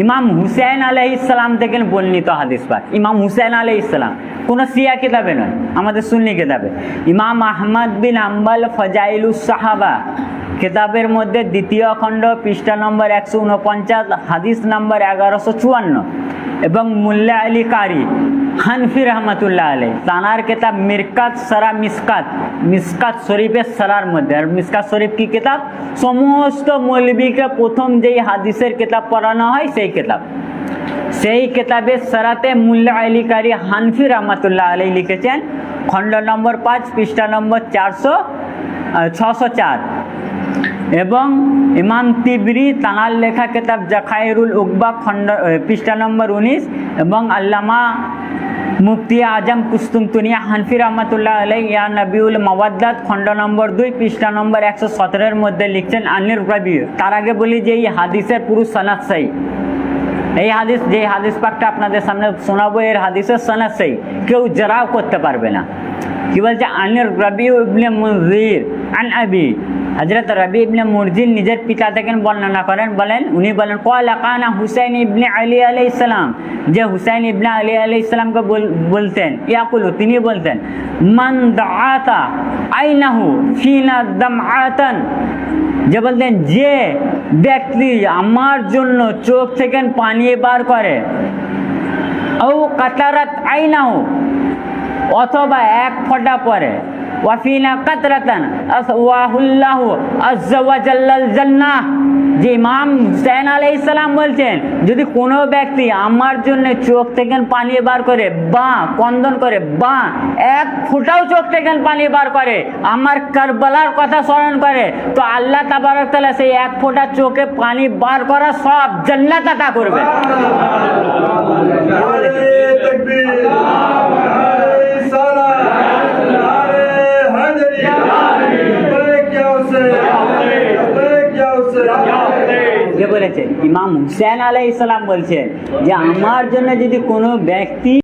ইমাম হুসাইন আলাইহিস সালাম থেকে বর্ণিত হাদিস পাক। ইমাম হুসাইন আলাইহিস সালাম কোন শিয়া কিতাবে নয়, আমাদের সুন্নি কিতাবে। ইমাম আহমদ বিন হাম্বল ফজাইলুস সাহাবা কিতাবের মধ্যে দ্বিতীয় খণ্ড পৃষ্ঠা নম্বর 149 হাদিস নম্বর 1154 এবং মুল্লা আলী কারি হানফি রহমতুল্লাহ আলাই তানার কিতাব মিরকাত সারা মিসকাত শরীফের সারার মধ্যে। আর মিসকাত শরীফ কি কিতাব? সমস্ত মৌলবীকে প্রথম যেই হাদিসের কিতাব পড়ানো হয় সেই কিতাব। সেই কিতাবের সারাতে মুল্লা আলী কারি হানফি রহমতুল্লাহ আলাই লিখেছেন খণ্ড নম্বর 5 পৃষ্ঠা নম্বর 604 এবং ইমাম তিবরি তানার লেখা কিতাব জাখায়রুল উকবা খণ্ড পৃষ্ঠা নম্বর 19 এবং আল্লামা মুফতি আজম কুস্তুনতুনিয়া হানফি রহমতুল্লাহ আলাই ইয়া নবিউল মাওয়াদ্দাত খণ্ড নম্বর 2 পৃষ্ঠা নম্বর 117 মধ্যে লিখছেন আনির রবি। তার আগে বলি যে এই হাদিসের পুরো সনদ সহি। এই হাদিস যে হাদিস পাকটা আপনাদের সামনে শোনাবো এর হাদিসের সনদ সহি, কেউ জরাও করতে পারবে না। কি বলছে? আনির রবি ইবনে মুনজির আন আবি, হযরত রবি ইবনে মুনজির নিজের পিতা থেকে বর্ণনা করেন, উনি বলেন ক্বালা কানা হুসাইন ইবনে আলী আলাইহিস সালাম, যে হুসাইন ইবনে আলী আলাইহিস সালামকে বলতেন, ইয়াকুলু তিনি বলতেন, মান দাআতা আইনাহু ফিনা দামআতান, যে বলতেন যে ব্যক্তি আমার জন্য চোখ থেকে পানি বার করে, আও কাতারাত আইনাহু অথবা এক ফোঁটা পরে, ওয়াফিনা কাতরাতান আসওয়াহুল্লাহু আযজা ওয়া জাল্লাল জান্নাহ, যে ইমাম হুসাইন আলাইহিস সালাম বলছেন যদি কোনো ব্যক্তি আমার জন্য চোখ থেকে পানি বার করে বা কন্দন করে বা এক ফোঁটাও চোখ থেকে পানি বার করে, আমার কারবালার কথা স্মরণ করে, তো আল্লাহ তাবারক তাআলা সেই এক ফোঁটা চোখে পানি বার করা সব জান্নাত আতা করবে। বলেছে ইমাম হুসাইন আলাইহিস সালাম বলছেন যে আমার জন্য যদি কোনো ব্যক্তি